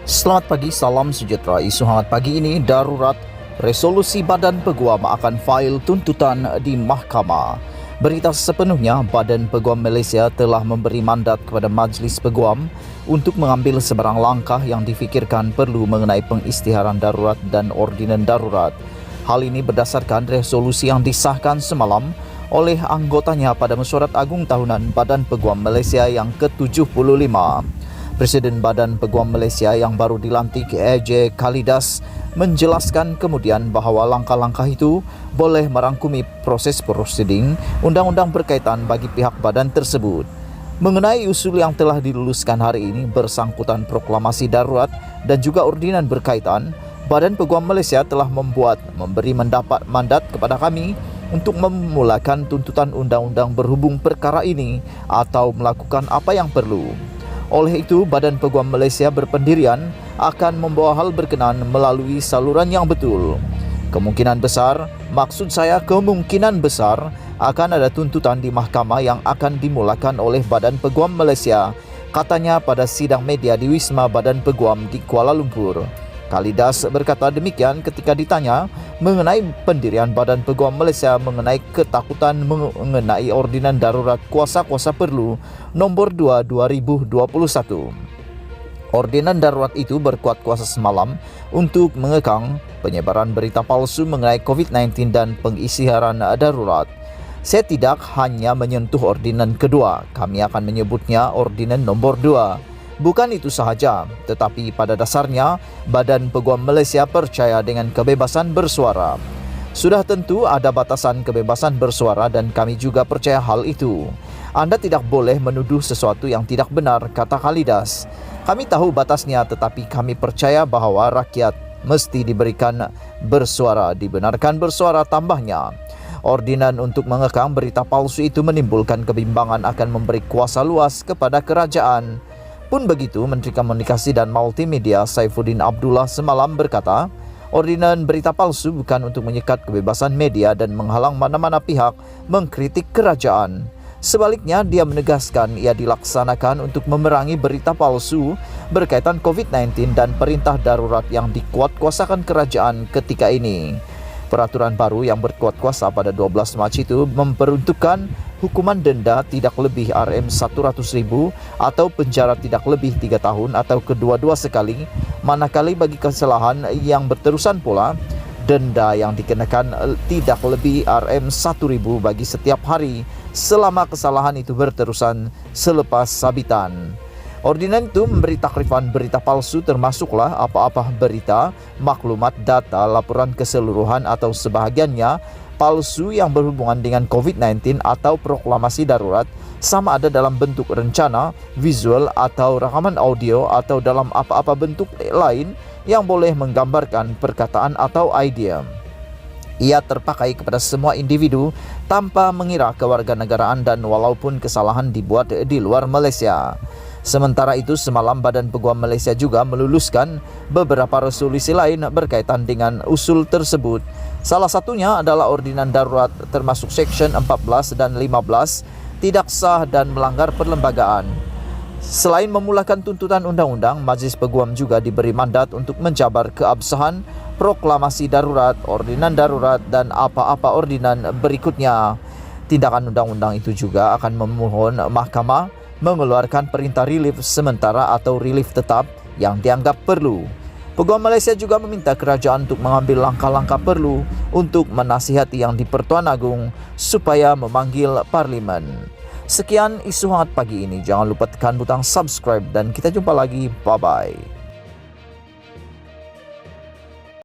Selamat pagi, salam sejahtera. Isu hangat pagi ini, darurat resolusi Badan Peguam akan file tuntutan di mahkamah. Berita sepenuhnya, Badan Peguam Malaysia telah memberi mandat kepada Majlis Peguam untuk mengambil sebarang langkah yang difikirkan perlu mengenai pengisytiharan darurat dan ordinan darurat. Hal ini berdasarkan resolusi yang disahkan semalam oleh anggotanya pada Mesyuarat Agung Tahunan Badan Peguam Malaysia yang ke-75. Presiden Badan Peguam Malaysia yang baru dilantik, AJ Khalidas, menjelaskan kemudian bahawa langkah-langkah itu boleh merangkumi proses prosiding undang-undang berkaitan bagi pihak badan tersebut. Mengenai usul yang telah diluluskan hari ini bersangkutan proklamasi darurat dan juga ordinan berkaitan, Badan Peguam Malaysia telah memberi mendapat mandat kepada kami untuk memulakan tuntutan undang-undang berhubung perkara ini atau melakukan apa yang perlu. Oleh itu, Badan Peguam Malaysia berpendirian akan membawa hal berkenaan melalui saluran yang betul. Kemungkinan besar akan ada tuntutan di mahkamah yang akan dimulakan oleh Badan Peguam Malaysia, katanya pada sidang media di Wisma Badan Peguam di Kuala Lumpur. Khalidas berkata demikian ketika ditanya mengenai pendirian Badan Peguam Malaysia mengenai ketakutan mengenai ordinan darurat kuasa-kuasa perlu nombor 2 2021. Ordinan darurat itu berkuat kuasa semalam untuk mengekang penyebaran berita palsu mengenai COVID-19 dan pengisytiharan darurat. Saya tidak hanya menyentuh ordinan kedua, kami akan menyebutnya ordinan nombor 2. Bukan itu sahaja, tetapi pada dasarnya Badan Peguam Malaysia percaya dengan kebebasan bersuara. Sudah tentu ada batasan kebebasan bersuara dan kami juga percaya hal itu. Anda tidak boleh menuduh sesuatu yang tidak benar, kata Khalidas. Kami tahu batasnya, tetapi kami percaya bahawa rakyat mesti diberikan bersuara, dibenarkan bersuara, tambahnya. Ordinan untuk mengekang berita palsu itu menimbulkan kebimbangan akan memberi kuasa luas kepada kerajaan. Pun begitu, Menteri Komunikasi dan Multimedia Saifuddin Abdullah semalam berkata, ordinan berita palsu bukan untuk menyekat kebebasan media dan menghalang mana-mana pihak mengkritik kerajaan. Sebaliknya, dia menegaskan ia dilaksanakan untuk memerangi berita palsu berkaitan COVID-19 dan perintah darurat yang dikuatkuasakan kerajaan ketika ini. Peraturan baru yang berkuat kuasa pada 12 Mac itu memperuntukkan hukuman denda tidak lebih RM100,000 atau penjara tidak lebih 3 tahun atau kedua-dua sekali, manakala bagi kesalahan yang berterusan pula, denda yang dikenakan tidak lebih RM1,000 bagi setiap hari selama kesalahan itu berterusan selepas sabitan. Ordinan itu memberi takrifan berita palsu termasuklah apa-apa berita, maklumat, data, laporan keseluruhan atau sebahagiannya palsu yang berhubungan dengan COVID-19 atau proklamasi darurat, sama ada dalam bentuk rencana, visual atau rakaman audio atau dalam apa-apa bentuk lain yang boleh menggambarkan perkataan atau idea. Ia terpakai kepada semua individu tanpa mengira kewarganegaraan dan walaupun kesalahan dibuat di luar Malaysia. Sementara itu, semalam Badan Peguam Malaysia juga meluluskan beberapa resolusi lain berkaitan dengan usul tersebut. Salah satunya adalah ordinan darurat termasuk Seksyen 14 dan 15 tidak sah dan melanggar perlembagaan. Selain memulakan tuntutan undang-undang, Majlis Peguam juga diberi mandat untuk menjabar keabsahan proklamasi darurat, ordinan darurat dan apa-apa ordinan berikutnya. Tindakan undang-undang itu juga akan memohon mahkamah mengeluarkan perintah relief sementara atau relief tetap yang dianggap perlu. Peguam Malaysia juga meminta kerajaan untuk mengambil langkah-langkah perlu untuk menasihati yang di-Pertuan Agong supaya memanggil Parlimen. Sekian isu hangat pagi ini. Jangan lupa tekan butang subscribe dan kita jumpa lagi. Bye-bye.